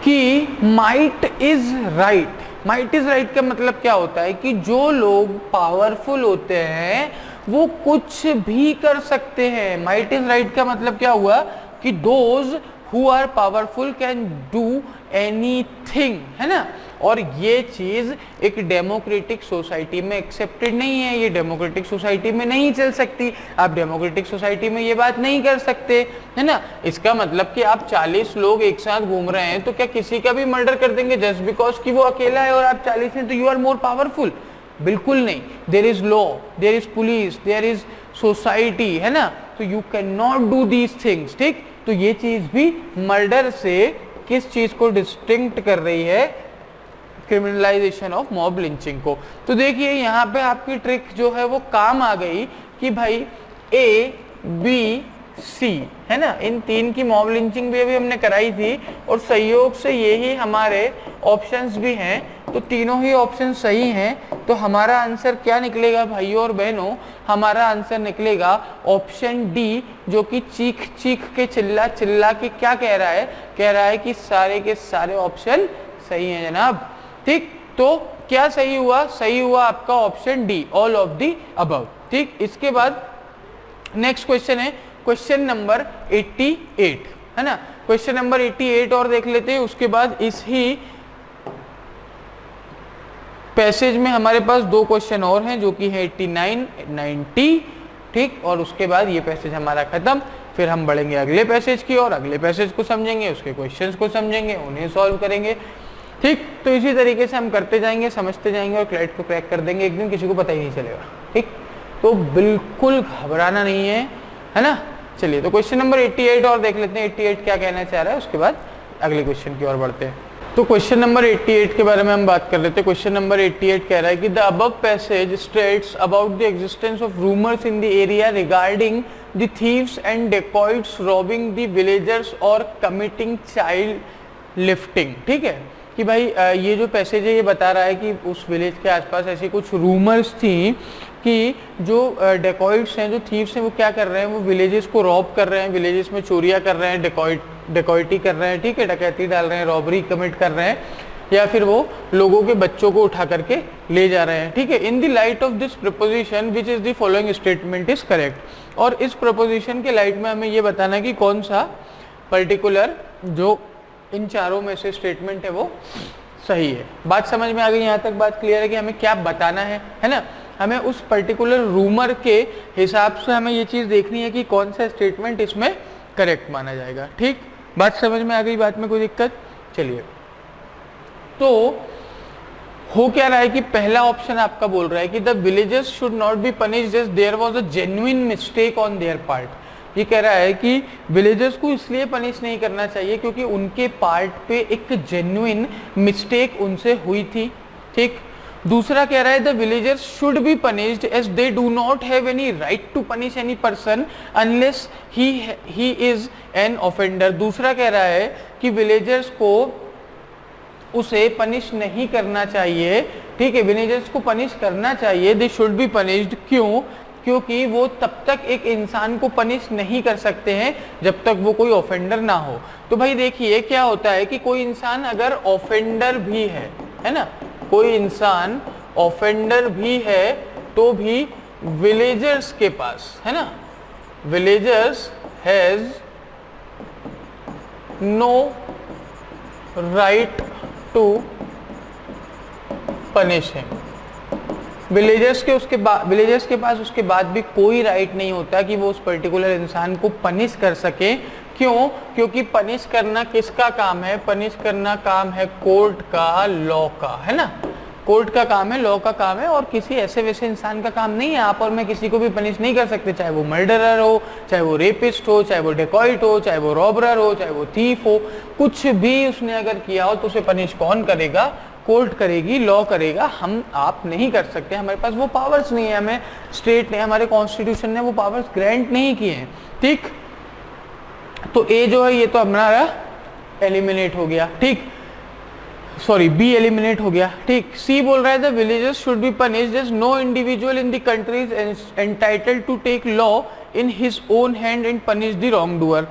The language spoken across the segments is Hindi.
कि might is right. Might is right का मतलब क्या होता है कि जो लोग पावरफुल होते हैं वो कुछ भी कर सकते हैं। माइट इज राइट का मतलब क्या हुआ कि those who are powerful can do anything, है ना। और ये चीज एक डेमोक्रेटिक सोसाइटी में एक्सेप्टेड नहीं है, ये डेमोक्रेटिक सोसाइटी में नहीं चल सकती। आप डेमोक्रेटिक सोसाइटी में ये बात नहीं कर सकते, है ना। इसका मतलब कि आप 40 लोग एक साथ घूम रहे हैं तो क्या किसी का भी मर्डर कर देंगे जस्ट बिकॉज कि वो अकेला है और आप 40 हैं तो यू आर मोर पावरफुल? बिल्कुल नहीं। There is law, there is police, there is society, है ना। तो you can not do these things, ठीक। तो ये चीज भी मर्डर से किस चीज को डिस्टिंक्ट कर रही है? क्रिमिनलाइजेशन ऑफ मॉब लिंचिंग को। तो देखिए यहाँ पे आपकी ट्रिक जो है वो काम आ गई कि भाई ए बी सी, है ना, इन तीन की मॉब लिंचिंग भी अभी हमने कराई थी और संयोग से यही हमारे ऑप्शंस भी हैं, तो तीनों ही ऑप्शन सही हैं। तो हमारा आंसर क्या निकलेगा भाइयों और बहनों? हमारा आंसर निकलेगा ऑप्शन डी, जो कि चीख चीख के चिल्ला चिल्ला के क्या कह रहा है? कह रहा है कि सारे के सारे ऑप्शन सही हैं जनाब, ठीक। तो क्या सही हुआ? सही हुआ आपका option D, all of the above, ठीक। इसके बाद नेक्स्ट क्वेश्चन है क्वेश्चन नंबर 88, है ना। क्वेश्चन नंबर 88 और देख लेते हैं। उसके बाद इस ही पैसेज में हमारे पास दो क्वेश्चन और हैं जो कि है 89, 90, ठीक। और उसके बाद ये पैसेज हमारा खत्म। फिर हम बढ़ेंगे अगले पैसेज की और अगले पैसेज को समझेंगे, उसके क्वेश्चंस को समझेंगे, उन्हें सॉल्व करेंगे, ठीक। तो इसी तरीके से हम करते जाएंगे, समझते जाएंगे और क्लाइट को क्रैक कर देंगे। एक दिन किसी को पता ही नहीं चलेगा, ठीक। तो बिल्कुल घबराना नहीं है ना। चलिए तो क्वेश्चन नंबर 88 और देख लेते हैं 88 क्या कहना चाह रहा है, उसके बाद अगले क्वेश्चन की ओर बढ़ते हैं। तो क्वेश्चन नंबर 88 के बारे में हम बात कर लेते हैं। क्वेश्चन नंबर 88 कह रहा है कि the above passage states about the existence of rumours in the area regarding the thieves and dacoits robbing the villagers और कमिटिंग चाइल्ड लिफ्टिंग, ठीक है। कि भाई ये जो पैसेज है ये बता रहा है कि उस विलेज के आसपास ऐसी कुछ रूमर्स थी कि जो डेकॉइट्स हैं, जो थीव्स हैं, वो क्या कर रहे हैं? वो विलेजेस को रॉब कर रहे हैं, विलेजेस में चोरियां कर रहे हैं, डेकॉइटी कर रहे हैं, ठीक है, डकैती डाल रहे हैं, रॉबरी कमिट कर रहे हैं, या फिर वो लोगों के बच्चों को उठा करके ले जा रहे हैं, ठीक है। In the light of this preposition which is the following statement is correct. और इस प्रपोजिशन के लाइट में हमें ये बताना है कि कौन सा पर्टिकुलर जो इन चारों में से स्टेटमेंट है वो सही है। बात समझ में आ गई? यहाँ तक बात क्लियर है कि हमें क्या बताना है ना। हमें उस पर्टिकुलर रूमर के हिसाब से हमें ये चीज देखनी है कि कौन सा स्टेटमेंट इसमें करेक्ट माना जाएगा, ठीक। बात समझ में आ गई? बात में कोई दिक्कत? चलिए तो हो क्या रहा है कि पहला ऑप्शन आपका बोल रहा है कि the villagers should not be punished as there was a genuine mistake on their part. ये कह रहा है कि विलेजर्स को इसलिए पनिश नहीं करना चाहिए क्योंकि उनके पार्ट पे एक जेन्युइन मिस्टेक उनसे हुई थी, ठीक। दूसरा कह रहा है the villagers should be punished as they do not have any right to punish any person unless he is an offender. दूसरा कह रहा है कि विलेजर्स को उसे पनिश नहीं करना चाहिए, ठीक है, विलेजर्स को पनिश करना चाहिए, दे शुड बी पनिश्ड। क्यों? क्योंकि वो तब तक एक इंसान को पनिश नहीं कर सकते हैं जब तक वो कोई ऑफेंडर ना हो। तो भाई देखिए क्या होता है कि कोई इंसान अगर ऑफेंडर भी है ना, कोई इंसान ऑफेंडर भी है तो भी विलेजर्स के पास, है ना, villagers has no right to punish him. Villagers के पास उसके बाद भी कोई राइट नहीं होता कि वो उस पर्टिकुलर इंसान को पनिश कर सके। क्यों? क्योंकि पनिश करना किसका काम है? पनिश करना काम है कोर्ट का, लॉ का, है ना। कोर्ट का काम है, लॉ का काम है, और किसी ऐसे वैसे इंसान का काम नहीं है। आप और मैं किसी को भी पनिश नहीं कर सकते, चाहे वो मर्डरर हो, चाहे वो रेपिस्ट हो, चाहे वो डेकॉइट हो, चाहे वो रॉबरर हो, चाहे वो थीफ हो। कुछ भी उसने अगर किया हो तो उसे पनिश कौन करेगा? कोर्ट करेगी, लॉ करेगा। हम आप नहीं कर सकते, हमारे पास वो पावर्स नहीं है, हमें स्टेट ने, हमारे कॉन्स्टिट्यूशन ने वो पावर्स ग्रांट नहीं किए हैं, ठीक। तो ए जो है ये तो हमारा एलिमिनेट हो गया, ठीक, सॉरी बी एलिमिनेट हो गया, ठीक। सी बोल रहा है the villagers should be punished as no individual in the country is entitled to take law in his own hand and punish the wrong doer.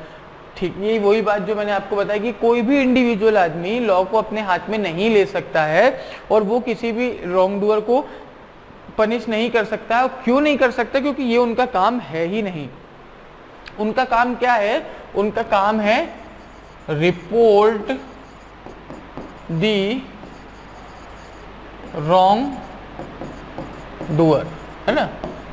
ठीक, यही वही बात जो मैंने आपको बताया कि कोई भी इंडिविजुअल आदमी लॉ को अपने हाथ में नहीं ले सकता है और वो किसी भी रॉन्ग डूअर को पनिश नहीं कर सकता है। क्यों नहीं कर सकता? क्योंकि ये उनका काम है ही नहीं। उनका काम क्या है? उनका काम है रिपोर्ट दी रॉन्ग डूअर, है ना।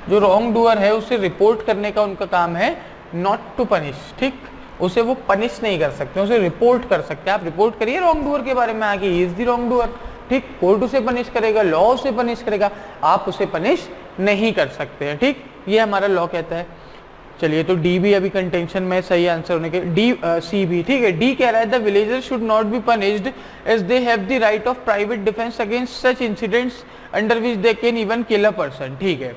जो रॉन्ग डूअर है उसे रिपोर्ट करने का उनका काम है, नॉट टू पनिश। ठीक, उसे वो पनिश नहीं कर सकते, उसे रिपोर्ट कर सकते हैं। आप रिपोर्ट करिए रॉन्ग डूअर के बारे में आगे, he is the wrong doer. ठीक, कोर्ट उसे पनिश करेगा, लॉ उसे पनिश करेगा, आप उसे पनिश नहीं कर सकते हैं। ठीक, ये हमारा लॉ कहता है। चलिए, तो डी भी अभी कंटेंशन में सही आंसर होने के, डी सी भी ठीक है। डी कह रहा है the villagers should not be punished as they have the right of private defence against such incidents under which they can even kill a person. ठीक है,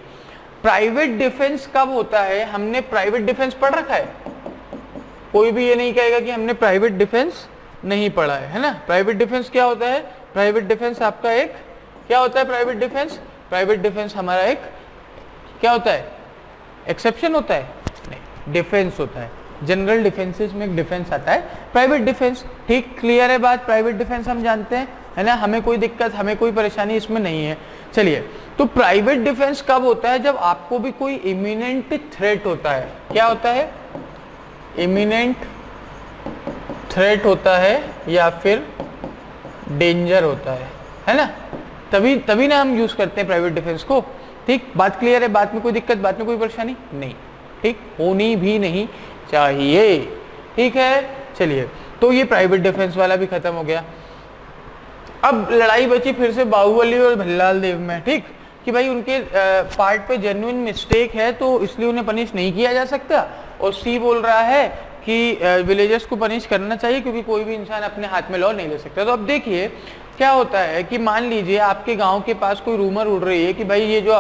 प्राइवेट डिफेंस कब होता है? हमने प्राइवेट डिफेंस पढ़ रखा है? कोई भी ये नहीं कहेगा कि हमने प्राइवेट डिफेंस नहीं पढ़ा है ना। प्राइवेट डिफेंस क्या होता है? प्राइवेट डिफेंस आपका एक क्या होता है? प्राइवेट डिफेंस, प्राइवेट डिफेंस हमारा एक क्या होता है? एक्सेप्शन होता है? नहीं, डिफेंस होता है। जनरल डिफेंसेस में एक डिफेंस आता है, प्राइवेट डिफेंस। ठीक, क्लियर है बात? प्राइवेट डिफेंस हम जानते हैं, है ना, हमें कोई दिक्कत, हमें कोई परेशानी इसमें नहीं है। चलिए, तो प्राइवेट डिफेंस कब होता है? जब आपको भी कोई इमिनेंट थ्रेट होता है। क्या होता है? इमिनेंट थ्रेट होता है या फिर डेंजर होता है ना, तभी ना हम यूज करते हैं प्राइवेट डिफेंस को। ठीक, बात क्लियर है? बात में कोई दिक्कत, बात में कोई परेशानी नहीं? ठीक, होनी भी नहीं चाहिए। ठीक है, चलिए, तो ये प्राइवेट डिफेंस वाला भी खत्म हो गया। अब लड़ाई बची फिर से बाहुबली और भल्लाल देव में। ठीक, कि भाई उनके पार्ट पे जेन्युइन मिस्टेक है तो इसलिए उन्हें पनिश नहीं किया जा सकता, और सी बोल रहा है कि विलेजर्स को पनिश करना चाहिए क्योंकि कोई भी इंसान अपने हाथ में लॉ नहीं ले सकता। तो अब देखिए क्या होता है कि मान लीजिए आपके गांव के पास कोई रूमर उड़ रही है कि भाई ये जो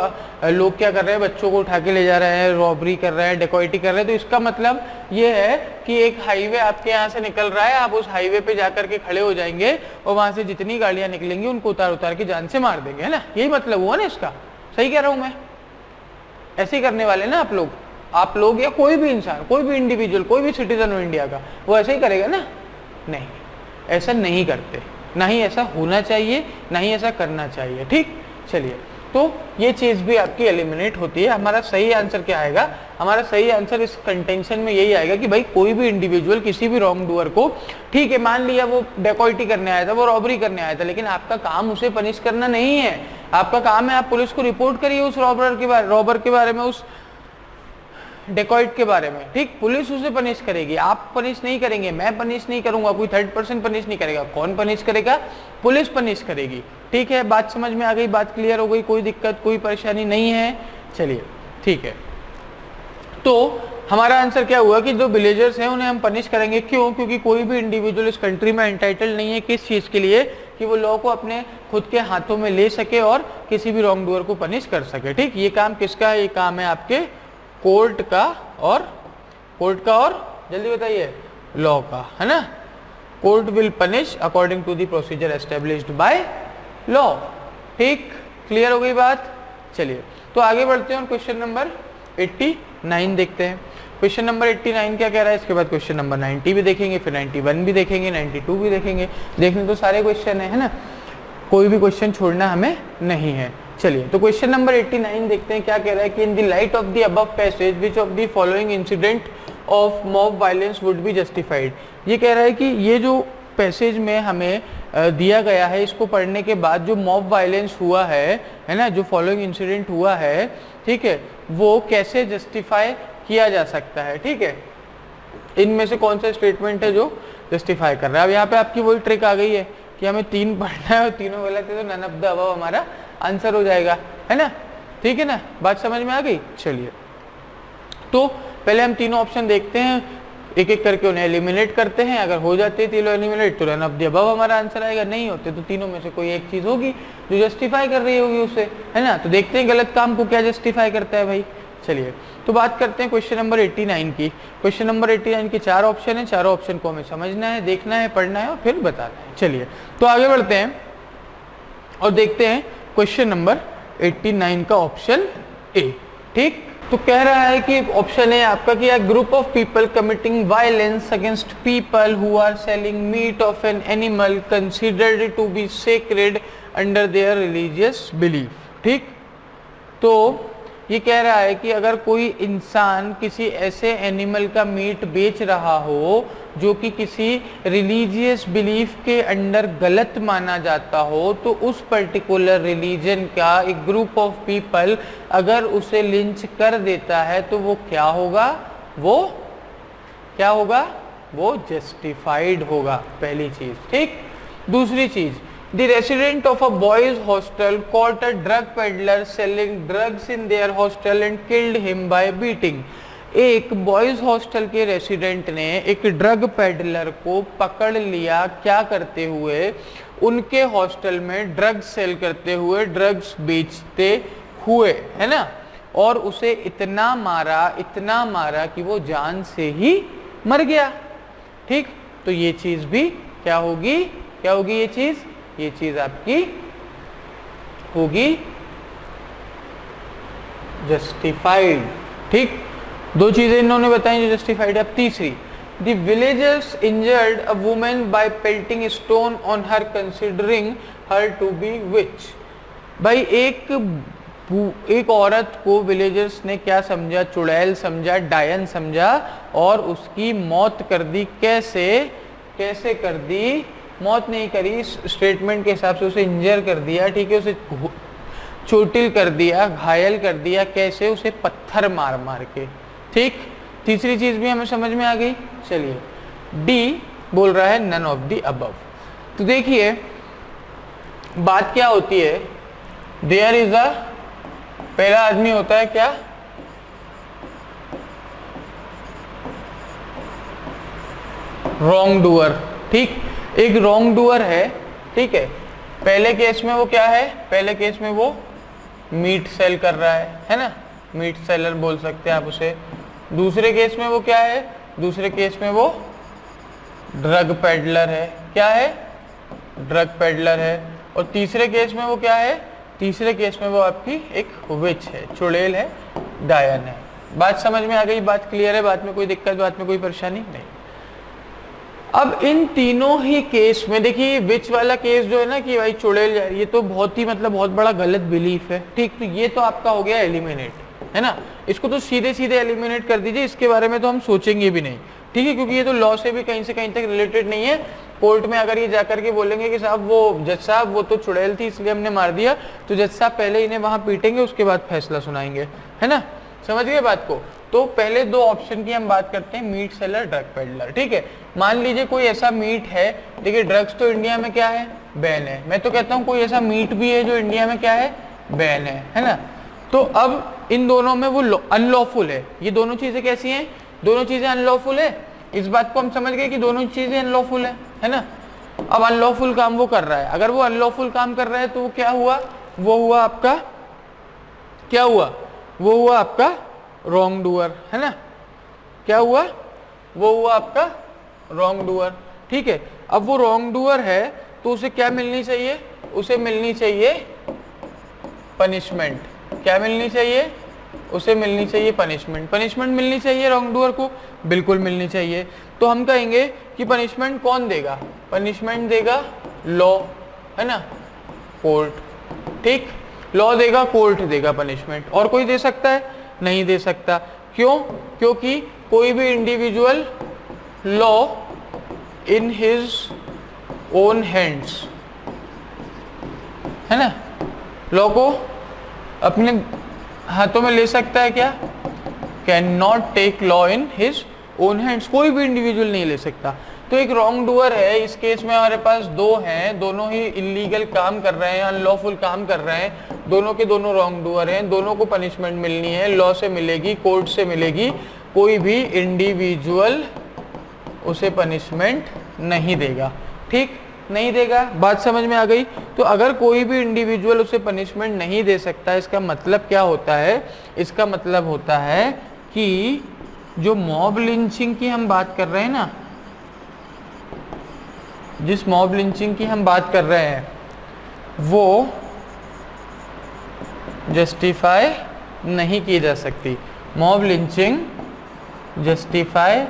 लोग क्या कर रहे हैं, बच्चों को उठा के ले जा रहे हैं, रॉबरी कर रहे हैं, डेकोइटी कर रहे हैं। तो इसका मतलब ये है कि एक हाईवे आपके यहाँ से निकल रहा है, आप उस हाईवे पे जाकर के खड़े हो जाएंगे और वहां से जितनी गाड़ियां निकलेंगी उनको उतार उतार के जान से मार देंगे, है ना। यही मतलब हुआ ना इसका? सही कह रहा हूं मैं? ऐसे ही करने वाले ना आप लोग या कोई भी इंसान, कोई भी इंडिविजुअल, कोई भी सिटीजन हो इंडिया का, वो ऐसे ही करेगा ना? नहीं, ऐसा नहीं करते, ना ही ऐसा होना चाहिए, ना ही ऐसा करना चाहिए। ठीक, चलिए, तो ये चीज भी आपकी एलिमिनेट होती है। हमारा सही आंसर क्या आएगा? हमारा सही आंसर इस कंटेंशन में यही आएगा कि भाई कोई भी इंडिविजुअल किसी भी रॉन्ग डूअर को, ठीक है, मान लिया वो डेकोइटी करने आया था, वो रॉबरी करने आया था, लेकिन आपका काम उसे पनिश करना नहीं है। आपका काम है आप पुलिस को रिपोर्ट करिए उस रॉबर के बारे में, उस डेकॉइट के बारे में। ठीक, पुलिस उसे पनिश करेगी, आप पनिश नहीं करेंगे, मैं पनिश नहीं करूंगा, कोई थर्ड पर्सन पनिश नहीं करेगा। कौन पनिश करेगा? पुलिस पनिश करेगी। ठीक है, बात समझ में आ गई? बात क्लियर हो गई? कोई दिक्कत, कोई परेशानी नहीं है? चलिए, ठीक है, तो हमारा आंसर क्या हुआ कि जो विलेजर्स हैं उन्हें हम पनिश करेंगे। क्यों? क्योंकि कोई भी इंडिविजुअल इस कंट्री में एंटाइटल नहीं है किस चीज के लिए? कि वो लॉ को अपने खुद के हाथों में ले सके और किसी भी रॉन्ग डूअर को पनिश कर सके। ठीक, ये काम किसका है? ये काम है आपके कोर्ट का और जल्दी बताइए, लॉ का, है ना। Court will punish according to the procedure established by law. ठीक, क्लियर हो गई बात? चलिए, तो आगे बढ़ते हैं और क्वेश्चन नंबर 89 देखते हैं। क्वेश्चन नंबर 89 क्या कह रहा है? इसके बाद क्वेश्चन नंबर 90 भी देखेंगे, फिर 91 भी देखेंगे, 92 भी देखेंगे। देखने तो सारे क्वेश्चन है ना, कोई भी क्वेश्चन छोड़ना हमें नहीं है। चलिए, तो क्वेश्चन नंबर 89 देखते हैं क्या कह रहा है कि in the light of the above passage which of the following incident of mob violence would be justified. ये कह रहा है कि ये जो पैसेज में हमें दिया गया है, इसको पढ़ने के बाद जो मॉब वायलेंस हुआ है ना, जो फॉलोइंग इंसिडेंट हुआ है, ठीक है, वो कैसे जस्टिफाई किया जा सकता है। ठीक है, इनमें से कौन सा स्टेटमेंट है जो जस्टिफाई कर रहा है। अब यहाँ पे आपकी वही ट्रिक आ गई है कि हमें 3 पढ़ना है और तीनों गलत है, तो नन ऑफ द अबव हमारा आंसर हो जाएगा, है ना। ठीक है ना, बात समझ में आ गई? चलिए, तो पहले हम तीनों ऑप्शन देखते हैं, एक एक करके उन्हें एलिमिनेट करते हैं। अगर हो जाते हैं तीनों एलिमिनेट तो नन ऑफ द अबव हमारा आंसर आएगा, नहीं होते तो तीनों में से कोई एक चीज होगी जो जस्टिफाई कर रही होगी उसे, है ना। तो देखते हैं गलत काम को क्या जस्टिफाई करता है भाई। चलिए, तो बात करते हैं क्वेश्चन नंबर 89 की। क्वेश्चन नंबर 89 के 4 ऑप्शन है, चारों ऑप्शन को हमें समझना है, देखना है, पढ़ना है और फिर बताना है। चलिए, तो आगे बढ़ते हैं और देखते हैं क्वेश्चन नंबर 89 का ऑप्शन ए। ठीक, तो कह रहा है कि ऑप्शन है आपका कि group of people committing violence against people who are selling meat of an animal considered to be sacred under their religious belief. ठीक, तो ये कह रहा है कि अगर कोई इंसान किसी ऐसे एनिमल का मीट बेच रहा हो जो कि किसी रिलीजियस बिलीफ के अंडर गलत माना जाता हो, तो उस पर्टिकुलर रिलीजन का एक ग्रुप ऑफ पीपल अगर उसे लिंच कर देता है तो वो क्या होगा, वो क्या होगा, वो जस्टिफाइड होगा, पहली चीज। ठीक, दूसरी चीज, The resident of a boys' hostel caught a drug peddler selling drugs in their hostel and killed him by beating. एक बॉयज हॉस्टल के रेसिडेंट ने एक ड्रग पेडलर को पकड़ लिया, क्या करते हुए, उनके हॉस्टल में ड्रग्स सेल करते हुए, ड्रग्स बेचते हुए, है ना, और उसे इतना मारा कि वो जान से ही मर गया। ठीक, तो ये चीज भी क्या होगी, क्या होगी ये चीज आपकी होगी जस्टिफाइड। ठीक, दो चीजें इन्होंने बताई जो जस्टिफाइड है। अब तीसरी, the villagers injured a women by pelting stone on her considering her to be witch. भाई एक औरत को विलेजर्स ने क्या समझा, चुड़ैल समझा, डायन समझा और उसकी मौत कर दी। कैसे कर दी, मौत नहीं करी, स्टेटमेंट के हिसाब से उसे इंजर कर दिया। ठीक है, उसे चोटिल कर दिया, घायल कर दिया। कैसे, उसे पत्थर मार के। ठीक, तीसरी चीज भी हमें समझ में आ गई। चलिए, डी बोल रहा है नन ऑफ दी अबव। तो देखिए बात क्या होती है, देयर इज अ, पहला आदमी होता है क्या, रॉन्ग डूअर। ठीक, एक रॉन्ग डूअर है। ठीक है, पहले केस में वो क्या है, पहले केस में वो मीट सेल कर रहा है ना, मीट सेलर बोल सकते हैं आप उसे। दूसरे केस में वो क्या है, दूसरे केस में वो ड्रग पेडलर है। क्या है, ड्रग पेडलर है। और तीसरे केस में वो क्या है, तीसरे केस में वो आपकी एक विच है, चुड़ैल है, डायन है। बात समझ में आ गई, बात क्लियर है, बात में कोई दिक्कत, बात में कोई परेशानी नहीं। अब इन तीनों ही केस में देखिए, विच वाला केस जो है ना कि भाई चुड़ैल, ये तो बहुत ही मतलब बहुत बड़ा गलत बिलीफ है। ठीक, तो ये तो आपका हो गया एलिमिनेट, है ना, इसको तो सीधे सीधे एलिमिनेट कर दीजिए, इसके बारे में तो हम सोचेंगे भी नहीं। ठीक है, क्योंकि ये तो लॉ से भी कहीं से कहीं तक रिलेटेड नहीं है। कोर्ट में अगर ये जाकर के बोलेंगे कि साहब वो जज साहब वो तो चुड़ैल थी इसलिए हमने मार दिया, तो जज साहब पहले इन्हें वहां पीटेंगे, उसके बाद फैसला सुनाएंगे, है ना, समझ गए बात को। तो पहले दो ऑप्शन की हम बात करते हैं, मीट सेलर, ड्रग पेडलर। ठीक है, मान लीजिए कोई ऐसा मीट है, देखिए ड्रग्स तो इंडिया में क्या है, बैन है। मैं तो कहता हूँ कोई ऐसा मीट भी है जो इंडिया में क्या है, बैन है ना। तो अब इन दोनों में वो अनलॉफुल है। ये दोनों चीजें कैसी हैं, दोनों चीजें अनलॉफुल है। इस बात को हम समझ गए कि दोनों चीजें अनलॉफुल है ना। अब अनलॉफुल काम वो कर रहा है, अगर वो अनलॉफुल काम कर रहा है तो वो क्या हुआ, वो हुआ आपका, क्या हुआ, वो हुआ आपका रॉन्ग डूअर, है ना। क्या हुआ, वो हुआ आपका रॉन्ग डूअर। ठीक है, अब वो रॉन्ग डूअर है तो उसे क्या मिलनी चाहिए, उसे मिलनी चाहिए पनिशमेंट। क्या मिलनी चाहिए, उसे मिलनी चाहिए पनिशमेंट। पनिशमेंट मिलनी चाहिए रॉन्ग डूअर को, बिल्कुल मिलनी चाहिए। तो हम कहेंगे कि पनिशमेंट कौन देगा, पनिशमेंट देगा लॉ, है ना, कोर्ट। ठीक, लॉ देगा, कोर्ट देगा पनिशमेंट। और कोई दे सकता है, नहीं दे सकता। क्यों, क्योंकि कोई भी individual law in his own hands, है ना, लॉ को अपने हाथों में ले सकता है। क्या, can not take law in his own hands, कोई भी इंडिविजुअल नहीं ले सकता। तो एक रॉन्ग डूअर है, इस केस में हमारे पास दो हैं, दोनों ही इलीगल काम कर रहे हैं, अनलॉफुल काम कर रहे हैं, दोनों के दोनों रॉन्ग डूअर हैं, दोनों को पनिशमेंट मिलनी है, लॉ से मिलेगी, कोर्ट से मिलेगी। कोई भी इंडिविजुअल उसे पनिशमेंट नहीं देगा। ठीक, नहीं देगा, बात समझ में आ गई। तो अगर कोई भी इंडिविजुअल उसे पनिशमेंट नहीं दे सकता, इसका मतलब क्या होता है, इसका मतलब होता है कि जो मॉब लिंचिंग की हम बात कर रहे हैं ना, जिस मॉब लिंचिंग की हम बात कर रहे हैं वो जस्टिफाई नहीं की जा सकती। मॉब लिंचिंग जस्टिफाई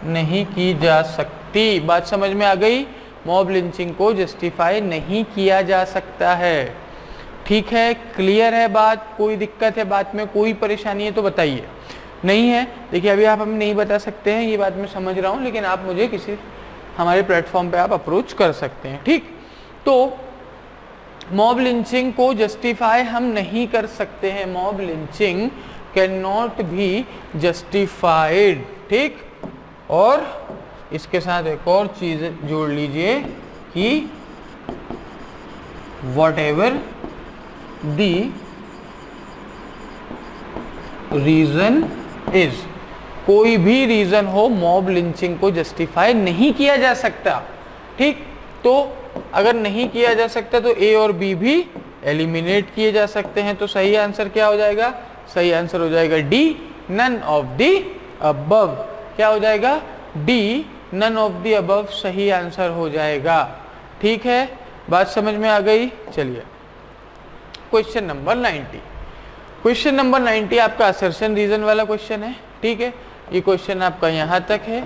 नहीं की जा सकती। बात समझ में आ गई? मॉब लिंचिंग को जस्टिफाई नहीं किया जा सकता है। ठीक है, क्लियर है बात? कोई दिक्कत है बात में, कोई परेशानी है तो बताइए। नहीं है, देखिए अभी आप हमें नहीं बता सकते हैं, ये बात मैं समझ रहा हूँ, लेकिन आप मुझे किसी हमारे प्लेटफॉर्म पे आप अप्रोच कर सकते हैं। ठीक, तो मॉब लिंचिंग को जस्टिफाई हम नहीं कर सकते हैं। Mob lynching can not be justified. ठीक, और इसके साथ एक और चीज जोड़ लीजिए कि whatever the reason is, कोई भी रीजन हो मॉब लिंचिंग को जस्टिफाई नहीं किया जा सकता। ठीक, तो अगर नहीं किया जा सकता तो ए और बी भी एलिमिनेट किए जा सकते हैं। तो सही आंसर क्या हो जाएगा? सही आंसर हो जाएगा D, none of the above. क्या हो जाएगा? D, none of the above सही आंसर हो जाएगा। ठीक है, बात समझ में आ गई? चलिए क्वेश्चन नंबर 90। क्वेश्चन नंबर 90 आपका असर्शन रीजन वाला क्वेश्चन है। ठीक है, ये क्वेश्चन आपका यहाँ तक है।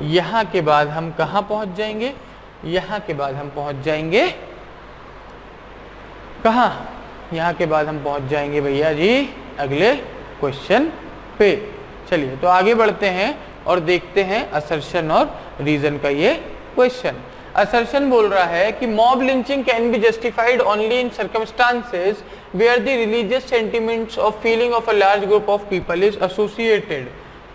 यहाँ के बाद हम कहाँ पहुँच जाएंगे? यहाँ के बाद हम पहुँच जाएंगे कहाँ? यहाँ के बाद हम पहुँच जाएंगे भैया जी अगले क्वेश्चन पे। चलिए तो आगे बढ़ते हैं और देखते हैं असर्शन और रीजन का ये क्वेश्चन। असर्शन बोल रहा है कि mob lynching can be justified only in circumstances where the religious sentiments of feeling of a large group of people is associated.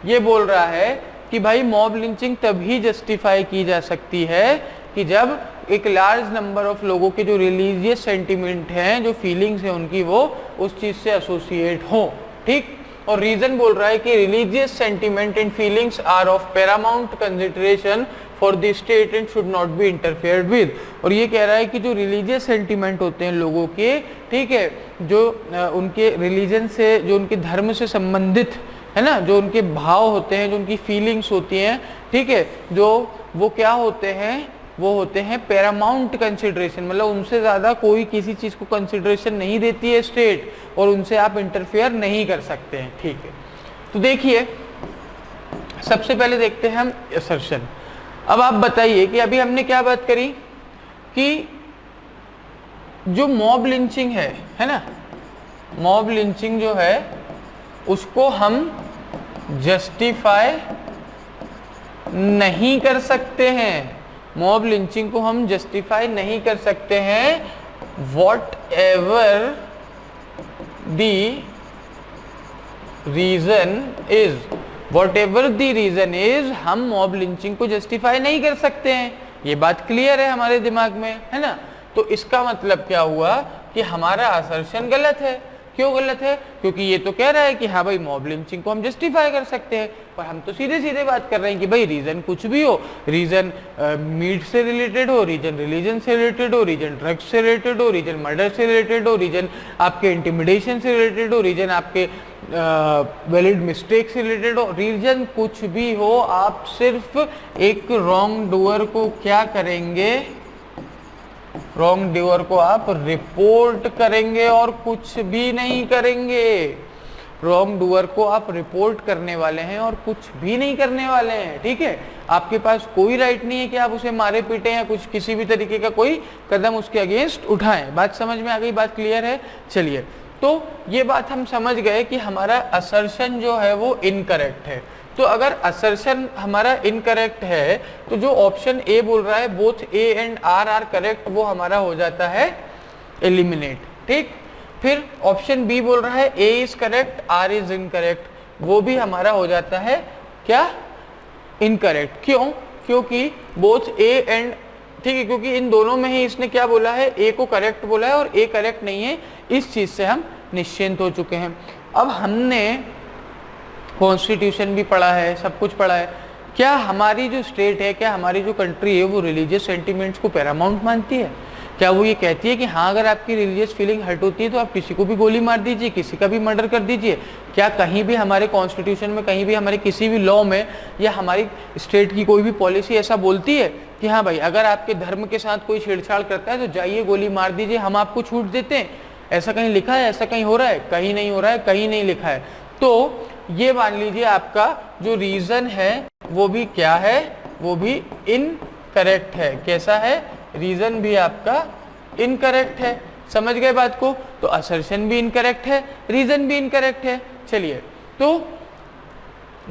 ये बोल रहा है कि भाई मॉब लिंचिंग तभी जस्टिफाई की जा सकती है कि जब एक लार्ज नंबर ऑफ लोगों के जो रिलीजियस सेंटिमेंट हैं, जो फीलिंग्स हैं उनकी, वो उस चीज से एसोसिएट हो। ठीक, और रीजन बोल रहा है कि religious sentiment and feelings are of paramount consideration for the state and should not be interfered with. और ये कह रहा है कि जो रिलीजियस सेंटिमेंट होते हैं लोगों के, ठीक है, जो उनके रिलीजन से, जो उनके धर्म से संबंधित है ना, जो उनके भाव होते हैं, जो उनकी फीलिंग्स होती हैं, ठीक है, जो वो क्या होते हैं, वो होते हैं पैरामाउंट कंसिडरेशन, मतलब उनसे ज़्यादा कोई किसी चीज़ को कंसिडरेशन नहीं देती है स्टेट, और उनसे आप इंटरफेयर नहीं कर सकते हैं। ठीक है, तो देखिए सबसे पहले देखते हैं हम असर्शन। अब आप बताइए कि अभी हमने क्या बात करी कि जो मॉब लिंचिंग है ना, मॉब लिंचिंग जो है उसको हम जस्टिफाई नहीं कर सकते हैं। मॉब लिंचिंग को हम जस्टिफाई नहीं कर सकते हैं whatever the reason is. Whatever the reason is, हम मॉब लिंचिंग को जस्टिफाई नहीं कर सकते हैं। ये बात क्लियर है हमारे दिमाग में, है ना। तो इसका मतलब क्या हुआ कि हमारा असर्शन गलत है। क्यों गलत है? क्योंकि ये तो कह रहा है कि हाँ भाई मॉब लिंचिंग को हम जस्टिफाई कर सकते हैं, पर हम तो सीधे सीधे बात कर रहे हैं कि भाई रीजन कुछ भी हो, रीजन मीट से रिलेटेड हो, रीजन रिलीजन से रिलेटेड हो, रीजन ड्रग्स से रिलेटेड हो, रीजन मर्डर से रिलेटेड हो, रीजन आपके इंटिमिडेशन से रिलेटेड हो, रीजन आपके वैलिड मिस्टेक से रिलेटेड हो, रीजन कुछ भी हो, आप सिर्फ एक रॉन्ग डूअर को क्या करेंगे, रॉन्ग डूअर को आप रिपोर्ट करेंगे और कुछ भी नहीं करेंगे। रॉन्ग डूअर को आप रिपोर्ट करने वाले हैं और कुछ भी नहीं करने वाले हैं। ठीक है, आपके पास कोई राइट नहीं है कि आप उसे मारे पीटे या कुछ किसी भी तरीके का कोई कदम उसके अगेंस्ट उठाएं। बात समझ में आ गई? बात क्लियर है? चलिए, तो ये बात हम समझ गए कि हमारा असर्शन जो है वो इनकरेक्ट है। तो अगर असर्शन हमारा इनकरेक्ट है तो जो ऑप्शन ए बोल रहा है both A and R are correct, वो हमारा हो जाता है एलिमिनेट। ठीक, फिर ऑप्शन बी बोल रहा है A is correct, R is incorrect, वो भी हमारा हो जाता है क्या? इनकरेक्ट। क्यों? क्योंकि बोथ ए एंड, ठीक है, क्योंकि इन दोनों में ही इसने क्या बोला है, ए को करेक्ट बोला है और ए करेक्ट नहीं है। इस चीज से हम निश्चिंत हो चुके हैं। अब हमने कॉन्स्टिट्यूशन भी पढ़ा है, सब कुछ पढ़ा है। क्या हमारी जो स्टेट है, क्या हमारी जो कंट्री है, वो रिलीजियस सेंटिमेंट्स को पैरामाउंट मानती है? क्या वो ये कहती है कि हाँ अगर आपकी रिलीजियस फीलिंग हर्ट होती है तो आप किसी को भी गोली मार दीजिए, किसी का भी मर्डर कर दीजिए? क्या कहीं भी हमारे कॉन्स्टिट्यूशन में, कहीं भी हमारे किसी भी लॉ में, या हमारी स्टेट की कोई भी पॉलिसी ऐसा बोलती है कि हाँ भाई अगर आपके धर्म के साथ कोई छेड़छाड़ करता है तो जाइए गोली मार दीजिए, हम आपको छूट देते हैं? ऐसा कहीं लिखा है? ऐसा कहीं हो रहा है? कहीं नहीं हो रहा है, कहीं नहीं लिखा है। तो ये मान लीजिए आपका जो रीजन है वो भी क्या है, वो भी इनकरेक्ट है। कैसा है? रीजन भी आपका इनकरेक्ट है। समझ गए बात को? तो असर्शन भी इनकरेक्ट है, रीजन भी इनकरेक्ट है। चलिए, तो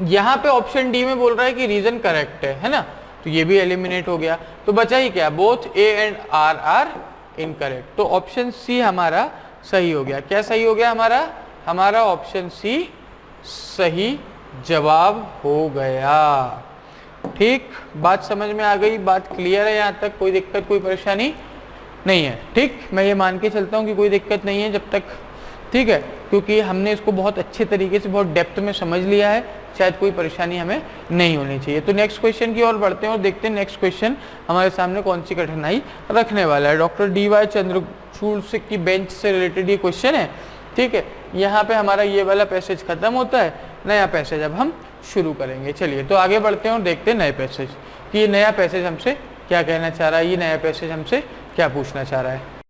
यहां पे ऑप्शन डी में बोल रहा है कि रीजन करेक्ट है ना, तो ये भी एलिमिनेट हो गया। तो बचा ही क्या? Both A and R are incorrect. तो ऑप्शन सी हमारा सही हो गया। क्या सही हो गया हमारा? हमारा ऑप्शन सी सही जवाब हो गया। ठीक, बात समझ में आ गई? बात क्लियर है? यहाँ तक कोई दिक्कत, कोई परेशानी नहीं है? ठीक, मैं ये मान के चलता हूँ कि कोई दिक्कत नहीं है जब तक, ठीक है, क्योंकि हमने इसको बहुत अच्छे तरीके से, बहुत डेप्थ में समझ लिया है, शायद कोई परेशानी हमें नहीं होनी चाहिए। तो नेक्स्ट क्वेश्चन की ओर बढ़ते हैं और देखते हैं नेक्स्ट क्वेश्चन हमारे सामने कौन सी कठिनाई रखने वाला है। Doctor D.Y.. चंद्रचूड़ की बेंच से रिलेटेड ये क्वेश्चन है। ठीक है, यहाँ पे हमारा ये वाला पैसेज खत्म होता है, नया पैसेज अब हम शुरू करेंगे। चलिए, तो आगे बढ़ते हैं और देखते हैं नए पैसेज कि ये नया पैसेज हमसे क्या कहना चाह रहा है, ये नया पैसेज हमसे क्या पूछना चाह रहा है।